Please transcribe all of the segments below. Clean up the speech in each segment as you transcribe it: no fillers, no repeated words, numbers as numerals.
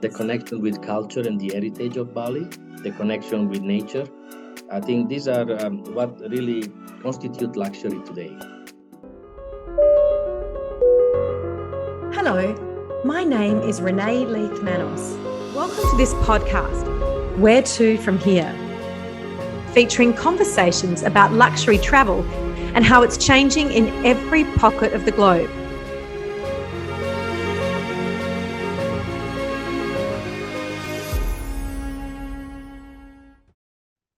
the connection with culture and the heritage of Bali, the connection with nature. I think these are what really constitute luxury today. Hello, my name is Renae Leith-Manos. Welcome to this podcast, Where to From Here, featuring conversations about luxury travel and how it's changing in every pocket of the globe.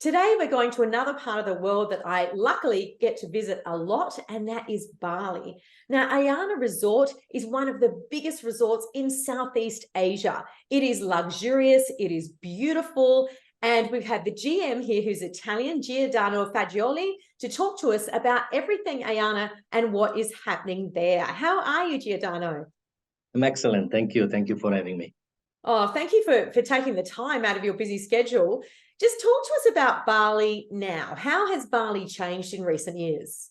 Today, we're going to another part of the world that I luckily get to visit a lot, and that is Bali. Now, Ayana Resort is one of the biggest resorts in Southeast Asia. It is luxurious, it is beautiful, and we've had the GM here who's Italian, Giordano Faggioli, to talk to us about everything Ayana and what is happening there. How are you, Giordano? I'm excellent. Thank you. Thank you for having me. Oh, thank you for taking the time out of your busy schedule. Just talk to us about Bali now. How has Bali changed in recent years?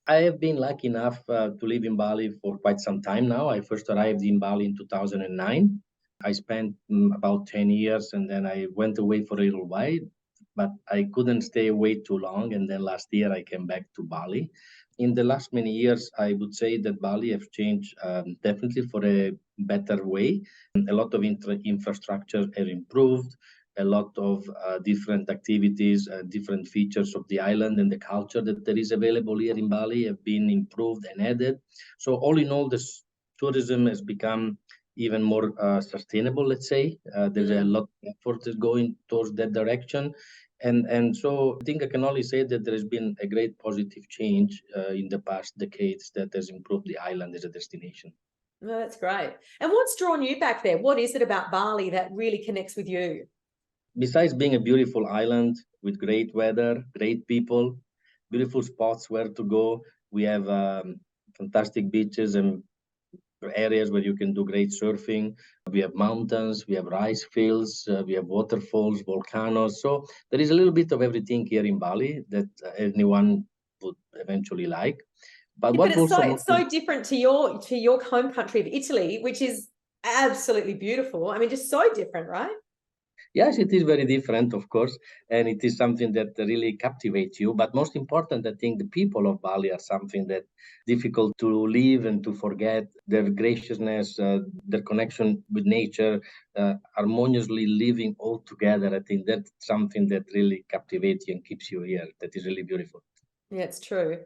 I have been lucky enough to live in Bali for quite some time now. I first arrived in Bali in 2009. I spent about 10 years and then I went away for a little while, but I couldn't stay away too long. And then last year I came back to Bali. In the last many years, I would say that Bali has changed definitely for a better way. A lot of infrastructure have improved. A lot of different activities, different features of the island and the culture that there is available here in Bali have been improved and added. So all in all, this tourism has become even more sustainable, let's say. There's a lot of effort is going towards that direction. And so I think I can only say that there has been a great positive change in the past decades that has improved the island as a destination. Oh, that's great. And what's drawn you back there? What is it about Bali that really connects with you? Besides being a beautiful island with great weather, great people, beautiful spots where to go, we have fantastic beaches and areas where you can do great surfing. We have mountains, we have rice fields, we have waterfalls, volcanoes. So there is a little bit of everything here in Bali that anyone would eventually like. But it's so different to your home country of Italy, which is absolutely beautiful. I mean, just so different, right? Yes, it is very different, of course, and it is something that really captivates you. But most important, I think the people of Bali are something that difficult to live and to forget. Their graciousness, their connection with nature, harmoniously living all together. I think that's something that really captivates you and keeps you here. That is really beautiful. Yeah, it's true.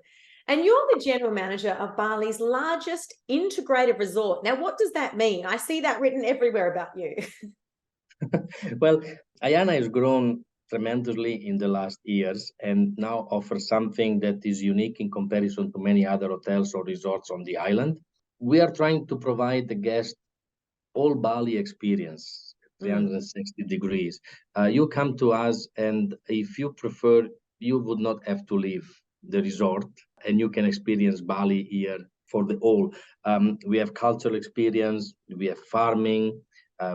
And you're the general manager of Bali's largest integrated resort. Now, what does that mean? I see that written everywhere about you. Well, Ayana has grown tremendously in the last years and now offers something that is unique in comparison to many other hotels or resorts on the island. We are trying to provide the guest all Bali experience, 360 degrees. You come to us, and if you prefer, you would not have to leave the resort, and you can experience Bali here for the all. We have cultural experience, we have farming,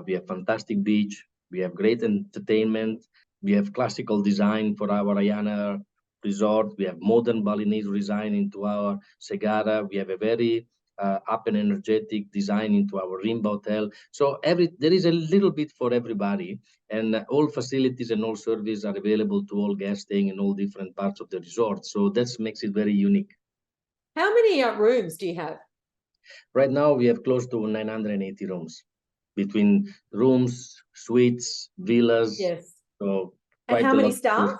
we have fantastic beach, we have great entertainment, we have classical design for our Ayana resort, we have modern Balinese design into our Segara, we have a very up and energetic design into our Rima hotel. So there is a little bit for everybody, and all facilities and all services are available to all guests staying in all different parts of the resort. So that makes it very unique. How many rooms do you have? Right now, we have close to 980 rooms between rooms, suites, villas. Yes. So and how many staff?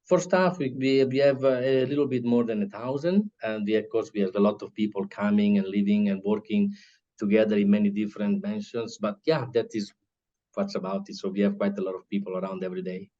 For staff, we have a little bit more than 1,000, and of course we have a lot of people coming and living and working together in many different mansions. But yeah, that is what's about it. So we have quite a lot of people around every day.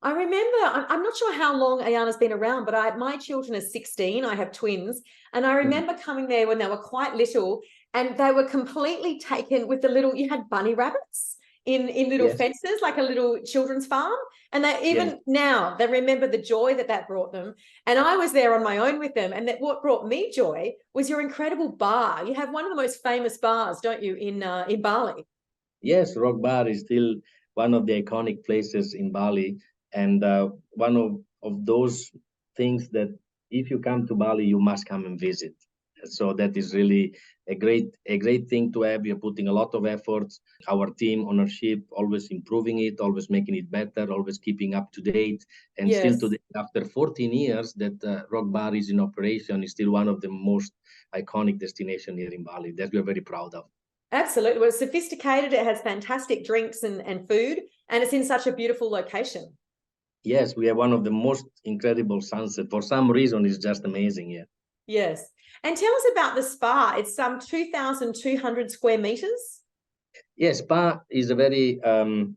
I remember, I'm not sure how long Ayana's been around, but my children are 16. I have twins, and I remember coming there when they were quite little, and they were completely taken with the little. You had bunny rabbits in little fences, like a little children's farm. And they even now they remember the joy that brought them. And I was there on my own with them. And that what brought me joy was your incredible bar. You have one of the most famous bars, don't you, in Bali? Yes, Rock Bar is still one of the iconic places in Bali, and one of those things that if you come to Bali, you must come and visit. So that is really a great thing to have. We are putting a lot of efforts. Our team ownership, always improving it, always making it better, always keeping up to date. And still Yes, today, after 14 years that Rock Bar is in operation, is still one of the most iconic destinations here in Bali that we are very proud of. absolutely. Well, it's sophisticated. It has fantastic drinks and food, and it's in such a beautiful location. Yes, we have one of the most incredible sunsets. For some reason, it's just amazing here. Yes. And tell us about the spa. It's some 2,200 square meters. Yes, spa is a very,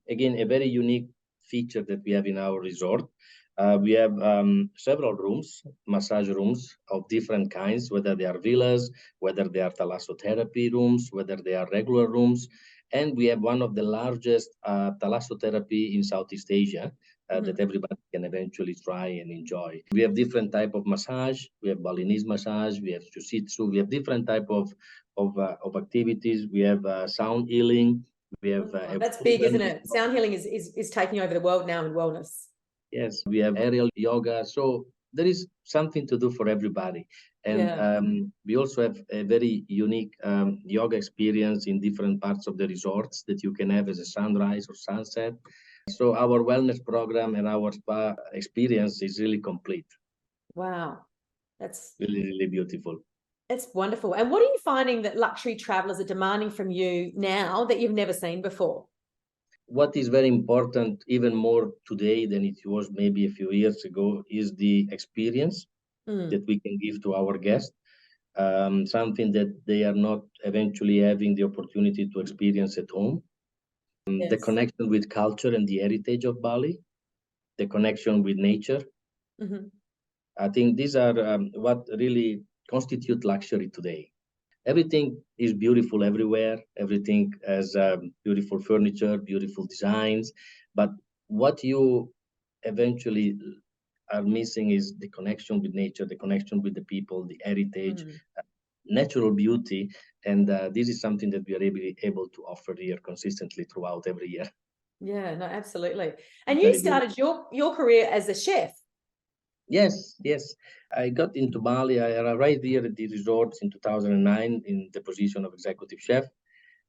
again, a very unique feature that we have in our resort. We have several rooms, massage rooms of different kinds, whether they are villas, whether they are thalassotherapy rooms, whether they are regular rooms. And we have one of the largest thalassotherapy in Southeast Asia that everybody can eventually try and enjoy. We have different type of massage. We have Balinese massage. We have jiu-jitsu. We have different type of activities. We have sound healing. We have That's big, isn't it? Sound healing is taking over the world now in wellness. yes, we have aerial yoga. So there is something to do for everybody. And we also have a very unique yoga experience in different parts of the resorts that you can have as a sunrise or sunset. So our wellness program and our spa experience is really complete. Wow. That's Really, really beautiful. It's wonderful. And what are you finding that luxury travelers are demanding from you now that you've never seen before? What is very important, even more today than it was maybe a few years ago, is the experience that we can give to our guests. Something that they are not eventually having the opportunity to experience at home. The Yes. connection with culture and the heritage of Bali, the connection with nature. I think these are what really constitute luxury today. Everything is beautiful everywhere. Everything has beautiful furniture, beautiful designs. But what you eventually are missing is the connection with nature, the connection with the people, the heritage, natural beauty. And this is something that we are able to offer here consistently throughout every year. Yeah, no, absolutely. And you Very started your career as a chef. Yes, yes. I got into Bali. I arrived here at the resorts in 2009 in the position of executive chef.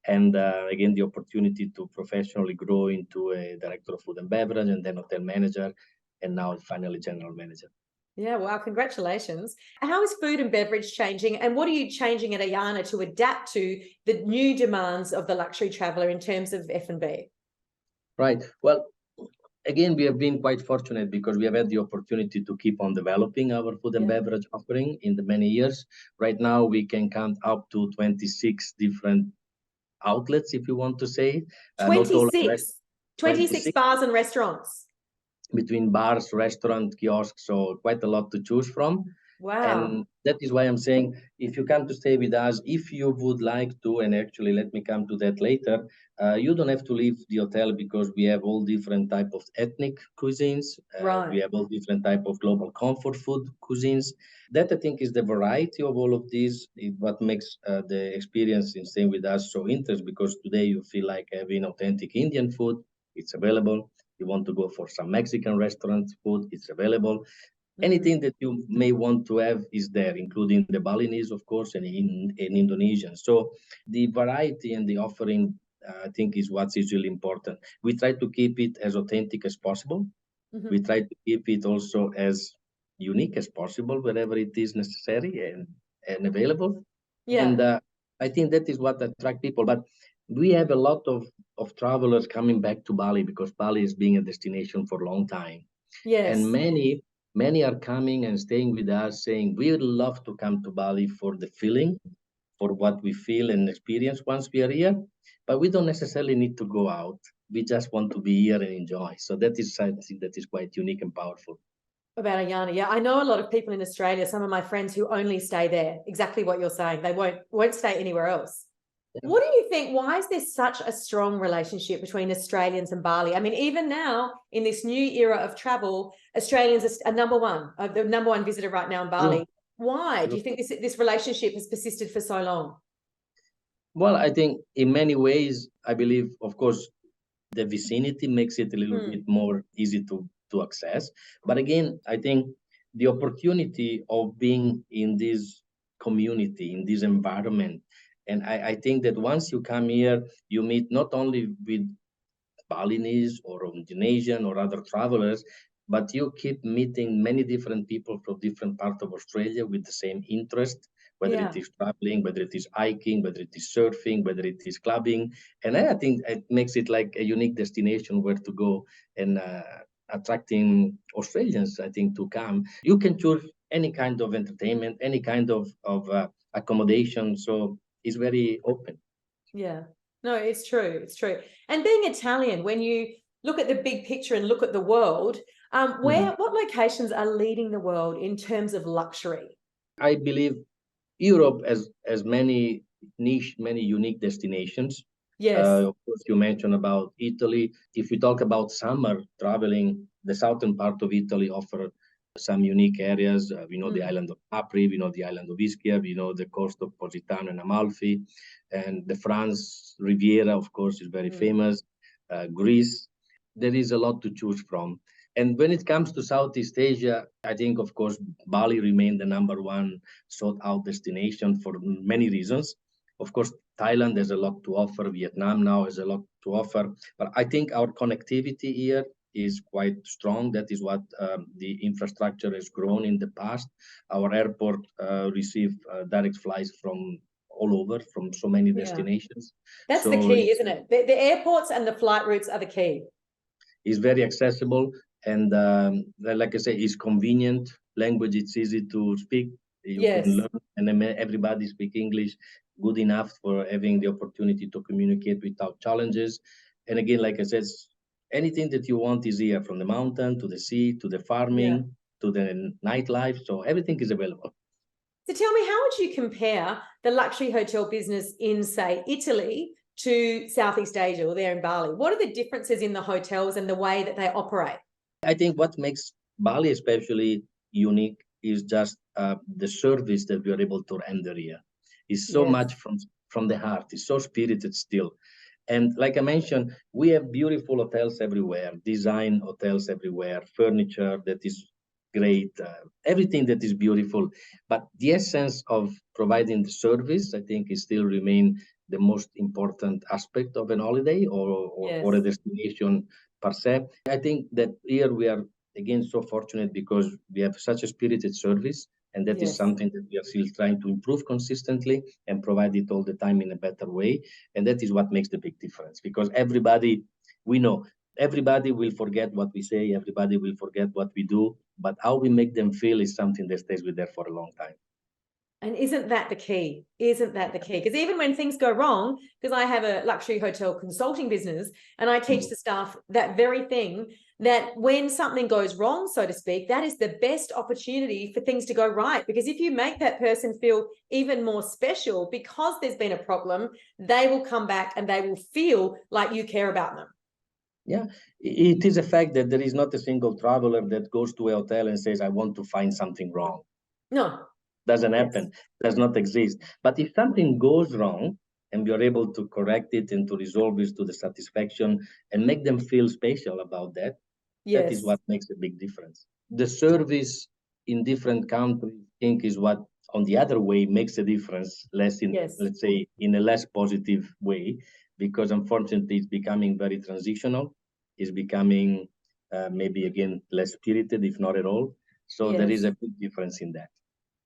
And again, the opportunity to professionally grow into a director of food and beverage and then hotel manager, and now finally general manager. Yeah, wow, congratulations. How is food and beverage changing, and what are you changing at Ayana to adapt to the new demands of the luxury traveler in terms of F&B? Right. Well, again, we have been quite fortunate because we have had the opportunity to keep on developing our food and beverage offering in the many years. Right now, we can count up to 26 different outlets, if you want to say. 26, 26 26 bars and restaurants. Between bars, restaurant, kiosks, so quite a lot to choose from. Wow. And that is why I'm saying, if you come to stay with us, if you would like to, and actually let me come to that later, you don't have to leave the hotel because we have all different type of ethnic cuisines. Right. We have all different type of global comfort food cuisines. That I think is the variety of all of these, what makes the experience in staying with us so interesting, because today you feel like having authentic Indian food, it's available. You want to go for some Mexican restaurant food, it's available. Anything that you may want to have is there, including the Balinese, of course, and in Indonesian. So the variety and the offering, I think, is what is really important. We try to keep it as authentic as possible. We try to keep it also as unique as possible wherever it is necessary and available. Yeah. And I think that is what attracts people. But we have a lot of travelers coming back to Bali because Bali is being a destination for a long time. Yes. And many are coming and staying with us saying, we would love to come to Bali for the feeling, for what we feel and experience once we are here, but we don't necessarily need to go out. We just want to be here and enjoy. So that is something that is quite unique and powerful. About Ayana, yeah, I know a lot of people in Australia, some of my friends who only stay there, exactly what you're saying. They won't stay anywhere else. Yeah. What do you think? Why is there such a strong relationship between Australians and Bali? I mean, even now in this new era of travel, Australians are the number one visitor right now in Bali. True. Why do you think this relationship has persisted for so long? Well, I think in many ways, I believe, of course, the vicinity makes it a little bit more easy to access. But again, I think the opportunity of being in this community, in this environment. And I think that once you come here, you meet not only with Balinese or Indonesian or other travelers, but you keep meeting many different people from different parts of Australia with the same interest, whether it Yeah. is traveling, whether it is hiking, whether it is surfing, whether it is clubbing. And I think it makes it like a unique destination where to go and attracting Australians, I think, to come. You can choose any kind of entertainment, any kind of accommodation. So it's very open. Yeah. No, it's true. It's true. And being Italian, when you look at the big picture and look at the world, what locations are leading the world in terms of luxury? I believe Europe has many niche, many unique destinations. Yes. Of course, you mentioned about Italy. If we talk about summer traveling, the southern part of Italy offer some unique areas. We know the island of Capri, we know the island of Ischia, we know the coast of Positano and Amalfi, and the France Riviera, of course, is very famous. Greece, there is a lot to choose from. And when it comes to Southeast Asia, I think, of course, Bali remained the number one sought out destination for many reasons. Of course, Thailand has a lot to offer. Vietnam now has a lot to offer. But I think our connectivity here is quite strong. That is what the infrastructure has grown in the past. Our airport received direct flights from all over, from so many destinations. That's the key, isn't it? The airports and the flight routes are the key. It's very accessible. And like I say, it's convenient. Language, it's easy to speak. You can learn, and then everybody speak English good enough for having the opportunity to communicate without challenges. And again, like I said, anything that you want is here, from the mountain to the sea to the farming to the nightlife. So everything is available. So tell me, how would you compare the luxury hotel business in, say, Italy to Southeast Asia or there in Bali? What are the differences in the hotels and the way that they operate? I think what makes Bali especially unique is just the service that we are able to render here. It's so much from the heart. It's so spirited still. And like I mentioned, we have beautiful hotels everywhere, design hotels everywhere, furniture that is great, everything that is beautiful. But the essence of providing the service, I think, is still remain the most important aspect of an holiday or a destination per se. I think that here we are again so fortunate because we have such a spirited service, and that is something that we are still trying to improve consistently and provide it all the time in a better way. And that is what makes the big difference, because we know everybody will forget what we say, everybody will forget what we do, but how we make them feel is something that stays with them for a long time. And isn't that the key? Isn't that the key? Because even when things go wrong, because I have a luxury hotel consulting business and I teach the staff that very thing, that when something goes wrong, so to speak, that is the best opportunity for things to go right. Because if you make that person feel even more special because there's been a problem, they will come back and they will feel like you care about them. Yeah, it is a fact that there is not a single traveler that goes to a hotel and says, I want to find something wrong. No. Doesn't happen, does not exist. But if something goes wrong and you're able to correct it and to resolve it to the satisfaction and make them feel special about that, that is what makes a big difference. The service in different countries, I think, is what on the other way makes a difference, less in, let's say, in a less positive way, because unfortunately it's becoming very transitional. It's becoming maybe again less spirited, if not at all. So there is a big difference in that.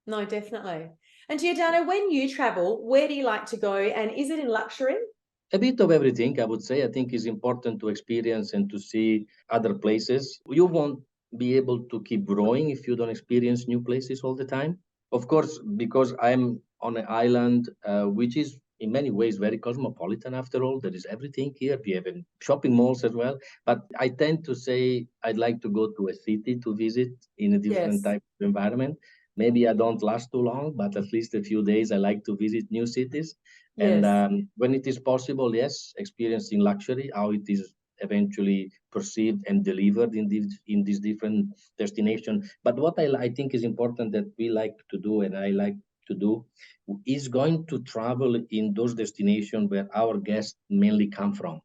No, definitely. And Giordano, when you travel, where do you like to go? And is it in luxury? A bit of everything, I would say. I think it's important to experience and to see other places. You won't be able to keep growing if you don't experience new places all the time. Of course, because I'm on an island, which is in many ways very cosmopolitan after all. There is everything here. We have shopping malls as well. But I tend to say I'd like to go to a city to visit in a different type of environment. Maybe I don't last too long, but at least a few days I like to visit new cities. And when it is possible, yes, experiencing luxury, how it is eventually perceived and delivered in these different destinations. But what I think is important that we like to do, and I like to do, is going to travel in those destinations where our guests mainly come from.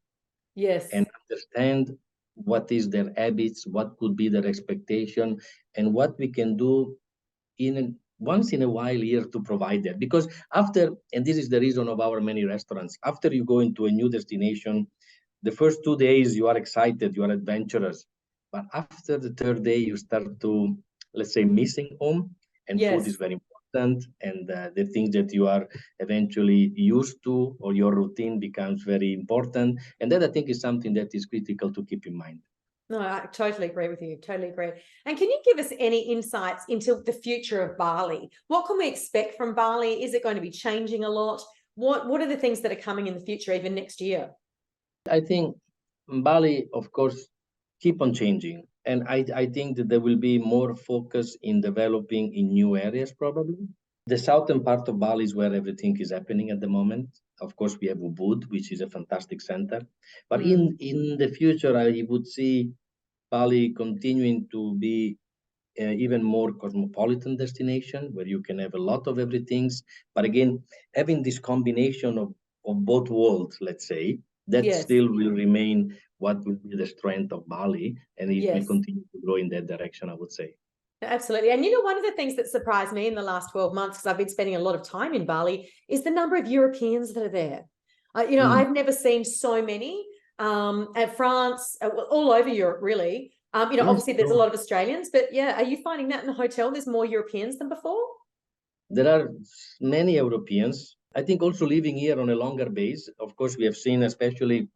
And understand what is their habits, what could be their expectation, and what we can do in once in a while here to provide that. Because after, and this is the reason of our many restaurants, after you go into a new destination, the first 2 days you are excited, you are adventurous. But after the third day, you start to, let's say, missing home, and food is Yes. very important. And the things that you are eventually used to or your routine becomes very important. And that I think is something that is critical to keep in mind. No, I totally agree with you. Totally agree. And can you give us any insights into the future of Bali? What can we expect from Bali? Is it going to be changing a lot? What are the things that are coming in the future, even next year? I think Bali, of course, keep on changing. And I think that there will be more focus in developing in new areas, probably. The southern part of Bali is where everything is happening at the moment. Of course, we have Ubud, which is a fantastic center. But in the future, I would see Bali continuing to be even more cosmopolitan destination where you can have a lot of everything. But again, having this combination of both worlds, let's say, that Yes. still will remain what will be the strength of Bali, and it will Yes. continue to grow in that direction, I would say. Absolutely. And you know, one of the things that surprised me in the last 12 months, because I've been spending a lot of time in Bali, is the number of Europeans that are there. You know, I've never seen so many at France, all over Europe, really. You know, obviously there's a lot of Australians, but yeah, are you finding that in the hotel there's more Europeans than before? There are many Europeans. I think also living here on a longer base. Of course, we have seen, especially,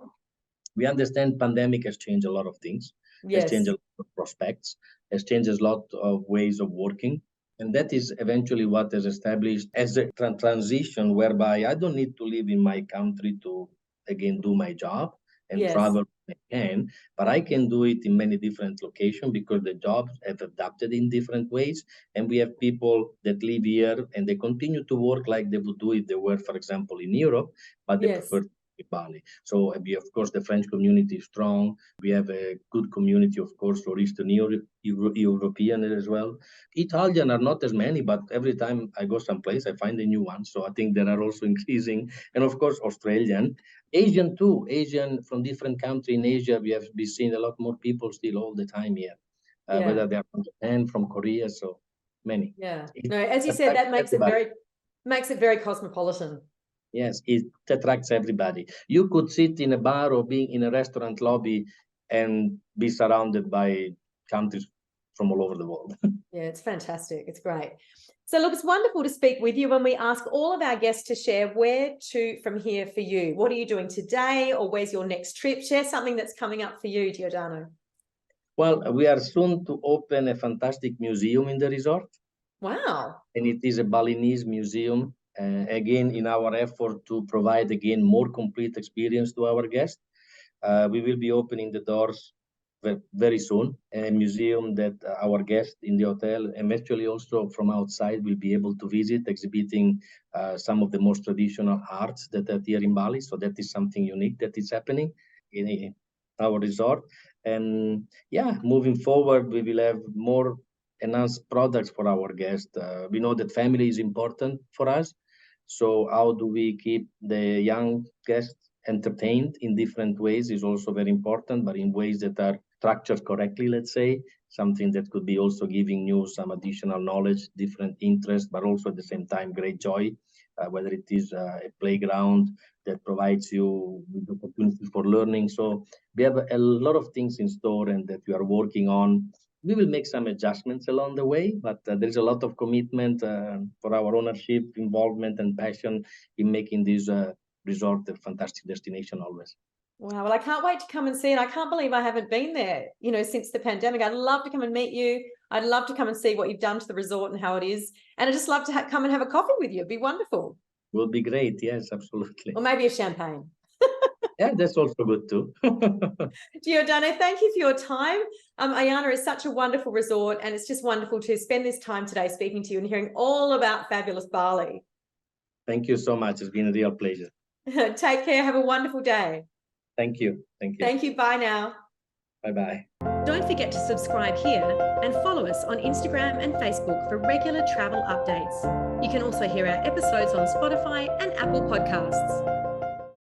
we understand pandemic has changed a lot of things, has Yes. changed a lot of prospects, has changed a lot of ways of working. And that is eventually what is established as a transition whereby I don't need to live in my country to, again, do my job and Yes. travel when I can, but I can do it in many different locations because the jobs have adapted in different ways. And we have people that live here and they continue to work like they would do if they were, for example, in Europe, but they Yes. prefer Bali. So we, of course, the French community is strong. We have a good community, of course, for Eastern European as well. Italian are not as many, but every time I go someplace, I find a new one. So I think there are also increasing. And of course, Australian. Asian too. Asian from different countries in Asia. We have been seeing a lot more people still all the time here, whether they are from Japan, from Korea, so many. Yeah. No, as you said, that makes it very cosmopolitan. Yes, it attracts everybody. You could sit in a bar or be in a restaurant lobby and be surrounded by countries from all over the world. Yeah, it's fantastic. It's great. So look, it's wonderful to speak with you when we ask all of our guests to share where to from here for you. What are you doing today, or where's your next trip? Share something that's coming up for you, Giordano. Well, we are soon to open a fantastic museum in the resort. Wow. And it is a Balinese museum. Again, in our effort to provide, again, more complete experience to our guests. We will be opening the doors very soon, a museum that our guests in the hotel and actually also from outside will be able to visit, exhibiting some of the most traditional arts that are here in Bali. So that is something unique that is happening in our resort. And yeah, moving forward, we will have more enhanced products for our guests. We know that family is important for us. So how do we keep the young guests entertained in different ways is also very important, but in ways that are structured correctly, let's say, something that could be also giving you some additional knowledge, different interests, but also at the same time, great joy, whether it is a playground that provides you with opportunities for learning. So we have a lot of things in store and that we are working on. We will make some adjustments along the way, but there's a lot of commitment for our ownership, involvement, and passion in making this resort a fantastic destination always. Wow. Well, I can't wait to come and see it. I can't believe I haven't been there, you know, since the pandemic. I'd love to come and meet you. I'd love to come and see what you've done to the resort and how it is. And I'd just love to come and have a coffee with you. It'd be wonderful. Will be great. Yes, absolutely. Or maybe a champagne. Yeah, that's also good too. Giordano, thank you for your time. Ayana is such a wonderful resort, and it's just wonderful to spend this time today speaking to you and hearing all about fabulous Bali. Thank you so much. It's been a real pleasure. Take care. Have a wonderful day. Thank you. Thank you. Thank you. Bye now. Bye-bye. Don't forget to subscribe here and follow us on Instagram and Facebook for regular travel updates. You can also hear our episodes on Spotify and Apple Podcasts.